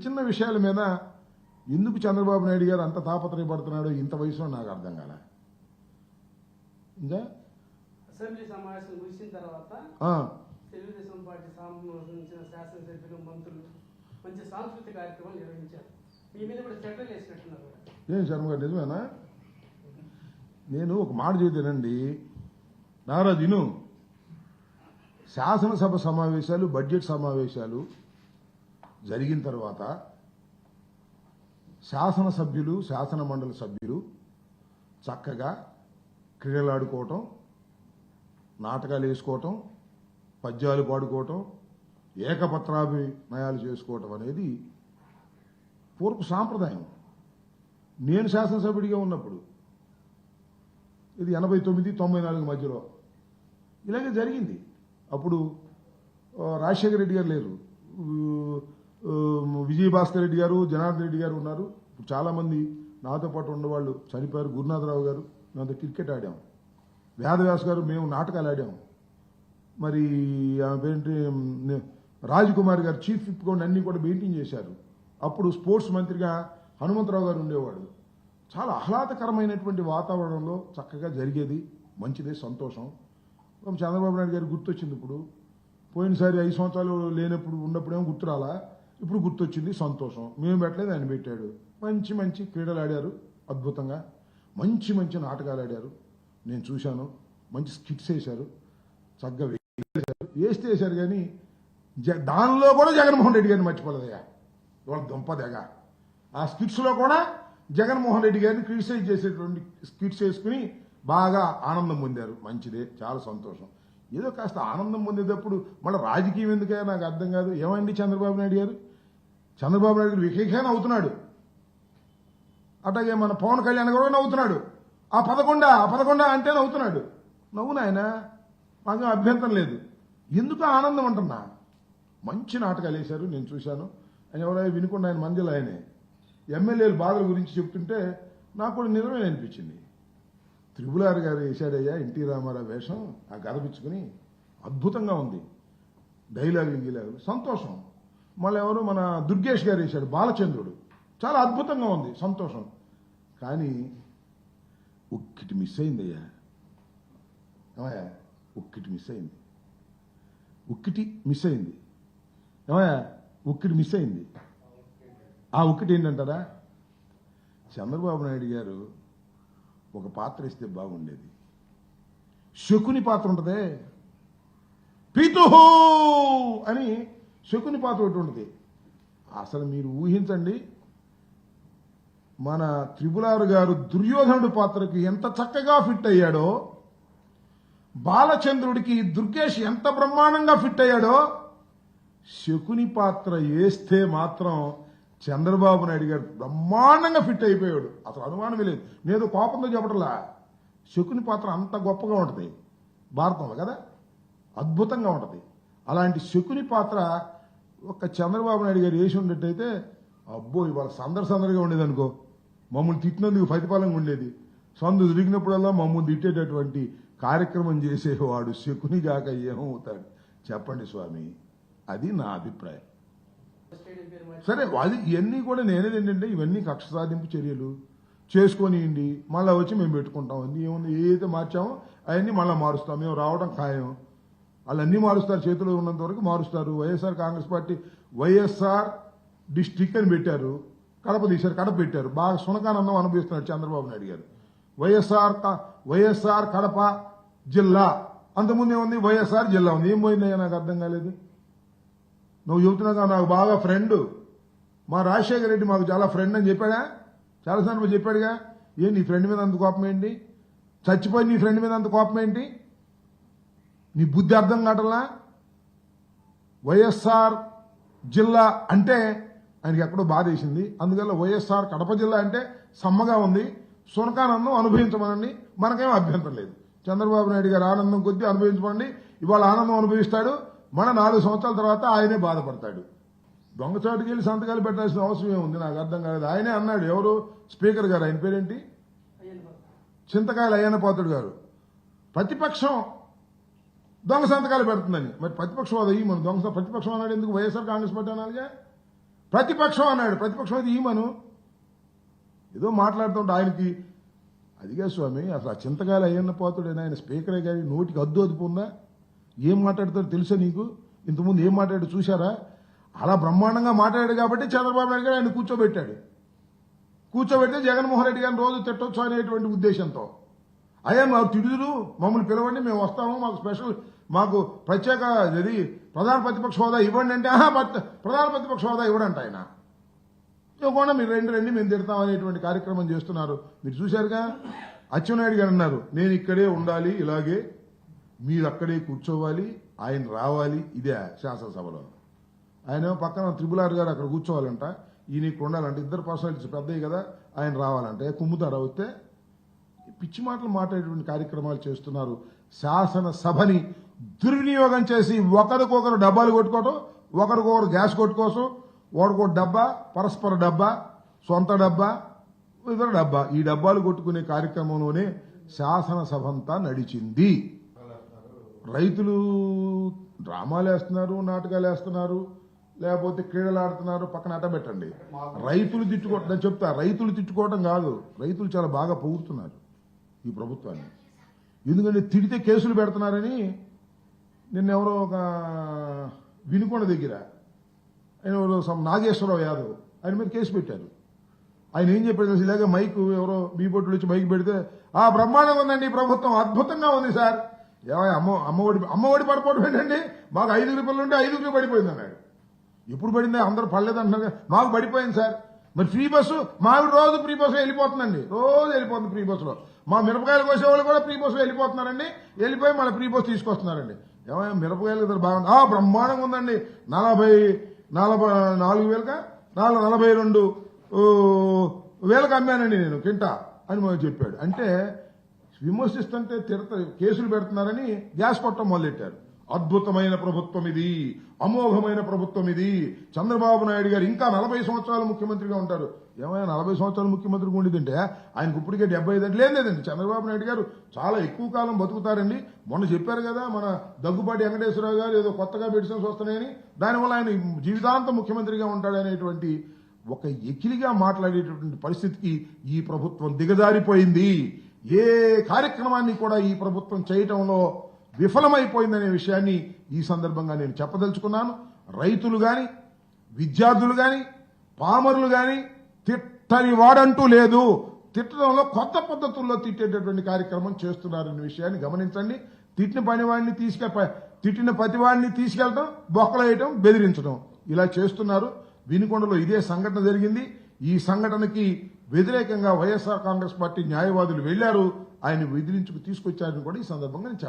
చిన్న విషయాల మీద ఎందుకు చంద్రబాబు నాయుడు గారు అంత తాపత్రయపడుతున్నాడో ఇంత వయసులో నాకు అర్థం కాల. ఇంకా అసెంబ్లీ సమావేశం ముగిసిన తర్వాత తెలుగుదేశం పార్టీ సంబంధించిన శాసనసభ్యులు మంత్రులు మంచి సాంస్కృతిక కార్యక్రమాలు నిర్వహించారు. మీ మీద కూడా చట్టలు వేసినట్టున్నారు. ఏం శర్మ గారు నిజమేనా? నేను ఒక మాట చెబుతానండి, నారాజు విను. శాసనసభ సమావేశాలు, బడ్జెట్ సమావేశాలు జరిగిన తర్వాత శాసనసభ్యులు, శాసన మండలి సభ్యులు చక్కగా క్రీడలు ఆడుకోవటం, నాటకాలు వేసుకోవటం, పద్యాలు పాడుకోవటం, ఏకపత్రాభినయాలు చేసుకోవటం అనేది పూర్వ సాంప్రదాయం. నేను శాసనసభ్యుడిగా ఉన్నప్పుడు ఇది 89, 94 మధ్యలో ఇలాగే జరిగింది. అప్పుడు రాజశేఖర రెడ్డి గారు లేరు, విజయభాస్కర్ రెడ్డి గారు, జనార్దన్ రెడ్డి గారు ఉన్నారు. ఇప్పుడు చాలామంది నాతో పాటు ఉన్నవాళ్ళు చనిపోయారు. గురునాథరావు గారు, మేమంతా క్రికెట్ ఆడాం. వేదవ్యాస్ గారు, మేము నాటకాలు ఆడాం. మరి ఏంటి రాజ్కుమార్ గారు చీఫ్ విప్గా అన్నీ కూడా మెయింటైన్ చేశారు. అప్పుడు స్పోర్ట్స్ మంత్రిగా హనుమంతరావు గారు ఉండేవాడు. చాలా ఆహ్లాదకరమైనటువంటి వాతావరణంలో చక్కగా జరిగేది. మంచిదే, సంతోషం. చంద్రబాబు నాయుడు గారు గుర్తొచ్చింది. ఇప్పుడు పోయినసారి 5 సంవత్సరాలు లేనప్పుడు ఉన్నప్పుడేమో గుర్తురాలా, ఇప్పుడు గుర్తొచ్చింది, సంతోషం. మేము పెట్టలేదు, ఆయన పెట్టాడు. మంచి మంచి క్రీడలు ఆడారు, అద్భుతంగా. మంచి మంచి నాటకాలు ఆడారు, నేను చూశాను. మంచి స్కిట్స్ వేశారు, చక్కగా వేస్తే వేశారు. కానీ దానిలో కూడా జగన్మోహన్ రెడ్డి గారిని మర్చిపోలేదయ్యా. వాళ్ళ దుంపదగా ఆ స్కిట్స్లో కూడా జగన్మోహన్ రెడ్డి గారిని క్రిటిసైజ్ చేసేటువంటి స్కిట్స్ వేసుకుని బాగా ఆనందం పొందారు. మంచిదే, చాలా సంతోషం. ఏదో కాస్త ఆనందం పొందేటప్పుడు మళ్ళీ రాజకీయం ఎందుకయ్యా నాకు అర్థం కాదు. ఏమండి చంద్రబాబు నాయుడు గారు? చంద్రబాబు నాయుడు గారు వికేఖ నవ్వుతున్నాడు, అట్లాగే మన పవన్ కళ్యాణ్ గారు నవ్వుతున్నాడు. ఆ 11 అంటే నవ్వుతున్నాడు. నవ్వు నాయన, మాకు అభ్యంతరం లేదు. ఎందుకు ఆనందం అంటున్నా? మంచి నాటకాలు వేశారు, నేను చూశాను. ఆయన ఎవరో వినుకుండా ఆయన మందిలో ఆయనే ఎమ్మెల్యేల బాధల గురించి చెప్తుంటే నాకు కూడా నిజమే అనిపించింది. త్రిపులార్ గారు వేశాడయ్యా ఎన్టీ రామారావు వేషం, ఆ గదపించుకుని అద్భుతంగా ఉంది. డైలాగులు గీలాగులు సంతోషం. మళ్ళీ ఎవరు మన దుర్గేష్ గారు వేశాడు బాలచంద్రుడు, చాలా అద్భుతంగా ఉంది, సంతోషం. కానీ ఒక్కటి మిస్ అయిందయ్యా. ఏమయ్యా, ఒక్కటి మిస్ అయింది. ఏమయ్యా, ఒక్కటి మిస్ అయింది. ఆ ఒక్కటి ఏంటంటారా? చంద్రబాబు నాయుడు గారు ఒక పాత్ర ఇస్తే బాగుండేది. శకుని పాత్ర ఉంటుందే, పితుహు అని శకుని పాత్ర ఒకటి ఉంటుంది. అసలు మీరు ఊహించండి, మన త్రిపులారు గారు దుర్యోధనుడి పాత్రకి ఎంత చక్కగా ఫిట్ అయ్యాడో, బాలచంద్రుడికి దుర్గేష్ ఎంత బ్రహ్మాండంగా ఫిట్ అయ్యాడో, శకుని పాత్ర వేస్తే మాత్రం చంద్రబాబు నాయుడు గారు బ్రహ్మాండంగా ఫిట్ అయిపోయాడు. అసలు అనుమానమే లేదు. నేను కోపంతో చెప్పటంలా, శకుని పాత్ర అంత గొప్పగా ఉంటుంది భారతంలో కదా, అద్భుతంగా ఉంటుంది. అలాంటి శకుని పాత్ర ఒక చంద్రబాబు నాయుడు గారు వేసి ఉండేట్టయితే అబ్బో ఇవాళ సందడిగా ఉండేది అనుకో. మమ్మల్ని తిట్టినందుకు ప్రతిఫలంగా ఉండేది. సందు తిరిగినప్పుడల్లా మమ్మల్ని తిట్టేటటువంటి కార్యక్రమం చేసేవాడు శకుని గాక ఏమవుతాడు చెప్పండి స్వామి. అది నా అభిప్రాయం. సరే, అది ఇవన్నీ కూడా నేనేది ఏంటంటే ఇవన్నీ కక్ష సాధింపు చర్యలు చేసుకొనియండి, మళ్ళీ వచ్చి మేము పెట్టుకుంటాం. అన్నీ ఏముంది, ఏదైతే మార్చామో అవన్నీ మళ్ళీ మారుస్తాం. మేము రావడం ఖాయం. వాళ్ళన్నీ మారుస్తారు, చేతిలో ఉన్నంత వరకు మారుస్తారు. వైఎస్ఆర్ కాంగ్రెస్ పార్టీ వైఎస్ఆర్ డిస్ట్రిక్ట్ అని పెట్టారు, కడప తీశారు, కడప పెట్టారు. బాగా సునకానందం అనుభవిస్తున్నాడు చంద్రబాబు నాయుడు గారు. వైఎస్ఆర్ కడప జిల్లా, అంతకుముందు ఏముంది వైఎస్ఆర్ జిల్లా ఉంది. ఏం పోయిందయ్యా నాకు అర్థం కాలేదు. నువ్వు చెబుతున్నాగా నాకు బాగా ఫ్రెండ్, మా రాజశేఖర రెడ్డి మాకు చాలా ఫ్రెండ్ అని చెప్పాడా? చాలాసార్లు చెప్పాడుగా. నీ ఫ్రెండ్ మీద అంత కోపం ఏంటి? చచ్చిపోయి నీ ఫ్రెండ్ మీద అంత కోపం ఏంటి? నీ బుద్ధి అర్థం కావట్లా? వైఎస్ఆర్ జిల్లా అంటే ఆయనకి ఎక్కడో బాధ వేసింది. అందువల్ల వైఎస్ఆర్ కడప జిల్లా అంటే సమ్మగా ఉంది, సునకానందం అనుభవించమనండి, మనకేం అభ్యంతరం లేదు. చంద్రబాబు నాయుడు గారు ఆనందం కొద్దీ అనుభవించమండి. ఇవాళ ఆనందం అనుభవిస్తాడు, మన 4 సంవత్సరాల తర్వాత ఆయనే బాధపడతాడు. దొంగచాటుకి వెళ్ళి సంతకాలు పెట్టాల్సిన అవసరం ఏముంది నాకు అర్థం కాలేదు. ఆయనే అన్నాడు, ఎవరు స్పీకర్ గారు, ఆయన పేరేంటి, చింతకాయలు అయ్యన్నపాత్రుడు గారు, ప్రతిపక్షం దొంగ సంతకాలు పెడుతుందని. మరి ప్రతిపక్షం అది మన దొంగ ప్రతిపక్షం అన్నాడు ఎందుకు? వైఎస్ఆర్ కాంగ్రెస్ పార్టీ అనాలిగా. ప్రతిపక్షం అన్నాడు. ప్రతిపక్షం అయితే ఈమను ఏదో మాట్లాడుతుంటే ఆయనకి అదిగా స్వామి, అసలు ఆ చింతకాయలు అయ్యన్న పోతాడైనా ఆయన స్పీకరే కానీ నోటికి అద్దు అదుపు ఉందా? ఏం మాట్లాడతాడో తెలుసా నీకు? ఇంతకుముందు ఏం మాట్లాడాడు చూశారా? అలా బ్రహ్మాండంగా మాట్లాడాడు కాబట్టి చంద్రబాబు నాయుడు గారు ఆయన కూర్చోబెడితే జగన్మోహన్ రెడ్డి గారిని రోజు తిట్టొచ్చు అనేటువంటి ఉద్దేశంతో అయ్యా మాకు తిడుదురు, మమ్మల్ని పిలవండి, మేము వస్తాము, మాకు స్పెషల్, మాకు ప్రత్యేక ఇది ప్రధాన ప్రతిపక్ష హోదా ఇవ్వండి అంటే ప్రధాన ప్రతిపక్ష హోదా ఇవ్వడంట ఆయన. ఇవ్వకుండా మీరు రండి మేము తిడతాం అనేటువంటి కార్యక్రమం చేస్తున్నారు. మీరు చూశారుగా, అచ్చెన్నాయుడు గారు అన్నారు నేను ఇక్కడే ఉండాలి, ఇలాగే మీరు అక్కడే కూర్చోవాలి, ఆయన రావాలి. ఇదే శాసనసభలో. ఆయన పక్కన త్రిపుల్ గారు అక్కడ కూర్చోవాలంట, ఈయన ఇక్కడ ఉండాలంటే, ఇద్దరు పర్సనాలిటీస్ పెద్దవి కదా, ఆయన రావాలంటే కుమ్ముతారా వస్తే? పిచ్చి మాటలు మాట్లాడేటువంటి కార్యక్రమాలు చేస్తున్నారు. శాసనసభని దుర్వినియోగం చేసి ఒకరికొకరు డబ్బాలు కొట్టుకోవటం, ఒకరికొకరు గ్యాస్ కొట్టుకోసం, ఒకరికొక డబ్బా, పరస్పర డబ్బా, సొంత డబ్బా, ఇతర డబ్బా, ఈ డబ్బాలు కొట్టుకునే కార్యక్రమంలోనే శాసనసభ అంతా నడిచింది. రైతులు డ్రామాలు వేస్తున్నారు, నాటకాలు వేస్తున్నారు, లేకపోతే క్రీడలు ఆడుతున్నారు, పక్కన అట్టబెట్టండి. రైతులు తిట్టుకోవటం చెప్తా, రైతులు తిట్టుకోవటం కాదు, రైతులు చాలా బాగా పొగుడుతున్నారు ఈ ప్రభుత్వాన్ని. ఎందుకంటే తిడితే కేసులు పెడుతున్నారని నిన్నెవరో ఒక వినుకొండ దగ్గర ఆయన ఎవరో నాగేశ్వరరావు యాదవ్ ఆయన మీద కేసు పెట్టారు. ఆయన ఏం చెప్పాడు ఇలాగే మైక్ ఎవరో బీబొట్టులు వచ్చి మైక్ పెడితే బ్రహ్మాండంగా ఉందండి ఈ ప్రభుత్వం, అద్భుతంగా ఉంది సార్. అమ్మఒడి పడిపోవడం ఏంటండి, మాకు 5 రూపాయలు ఉంటే 5 పడిపోయింది అన్నాడు. ఎప్పుడు పడిందా? అందరూ పడలేదు అంటున్నారు. మాకు పడిపోయింది సార్. మరి ఫ్రీ బస్సు మాకు రోజు ఫ్రీ బస్సు వెళ్ళిపోతుందండి, రోజు వెళ్ళిపోతుంది ఫ్రీ బస్సులో. మా మిరపకాయలు కోసేవాళ్ళు కూడా ఫ్రీ బస్సులో వెళ్ళిపోతున్నారండి, వెళ్ళిపోయి మళ్ళీ ఫ్రీ బస్సు తీసుకొస్తున్నారండి. ఏమైనా మిరపకాయలు ఇద్దరు బాగుంది, బ్రహ్మాండంగా ఉందండి, 42,000 అమ్మానండి నేను కింటా అని మాకు చెప్పాడు. అంటే విమర్శిస్తుంటే కేసులు పెడుతున్నారని గ్యాస్ కొట్టడం మొదలెట్టారు. అద్భుతమైన ప్రభుత్వం ఇది, అమోఘమైన ప్రభుత్వం ఇది. చంద్రబాబు నాయుడు గారు ఇంకా 40 సంవత్సరాలు ముఖ్యమంత్రిగా ఉంటారు. ఏమైనా 40 సంవత్సరాలు ముఖ్యమంత్రిగా ఉండేదంటే ఆయనకు ఇప్పటికే 75 అంటే లేదండి. చంద్రబాబు నాయుడు గారు చాలా ఎక్కువ కాలం బతుకుతారండి. మొన్న చెప్పారు కదా మన దగ్గుబాటి వెంకటేశ్వరరావు గారు ఏదో కొత్తగా మెడిసిన్స్ వస్తున్నాయని, దానివల్ల ఆయన జీవితాంతం ముఖ్యమంత్రిగా ఉంటాడనేటువంటి ఒక ఎకిలిగా మాట్లాడేటటువంటి పరిస్థితికి ఈ ప్రభుత్వం దిగజారిపోయింది. ఏ కార్యక్రమాన్ని కూడా ఈ ప్రభుత్వం చేయటంలో విఫలమైపోయిందనే విషయాన్ని ఈ సందర్భంగా నేను చెప్పదలుచుకున్నాను. రైతులు గాని, విద్యార్థులు గాని, పామరులు గాని తిట్టని వాడంటూ లేదు. తిట్టడంలో కొత్త పద్ధతుల్లో తిట్టేటటువంటి కార్యక్రమం చేస్తున్నారనే విషయాన్ని గమనించండి. తిట్టిన ప్రతివాడిని తీసుకెళ్లడం, బొక్కలేయటం, బెదిరించడం ఇలా చేస్తున్నారు. వినుకొండలో ఇదే సంఘటన జరిగింది. ఈ సంఘటనకి వ్యతిరేకంగా వైఎస్ఆర్ కాంగ్రెస్ పార్టీ న్యాయవాదులు వెళ్లారు, ఆయన విదిలించుకు తీసుకొచ్చారని కూడా ఈ సందర్భంగా నేను చెప్పాలి.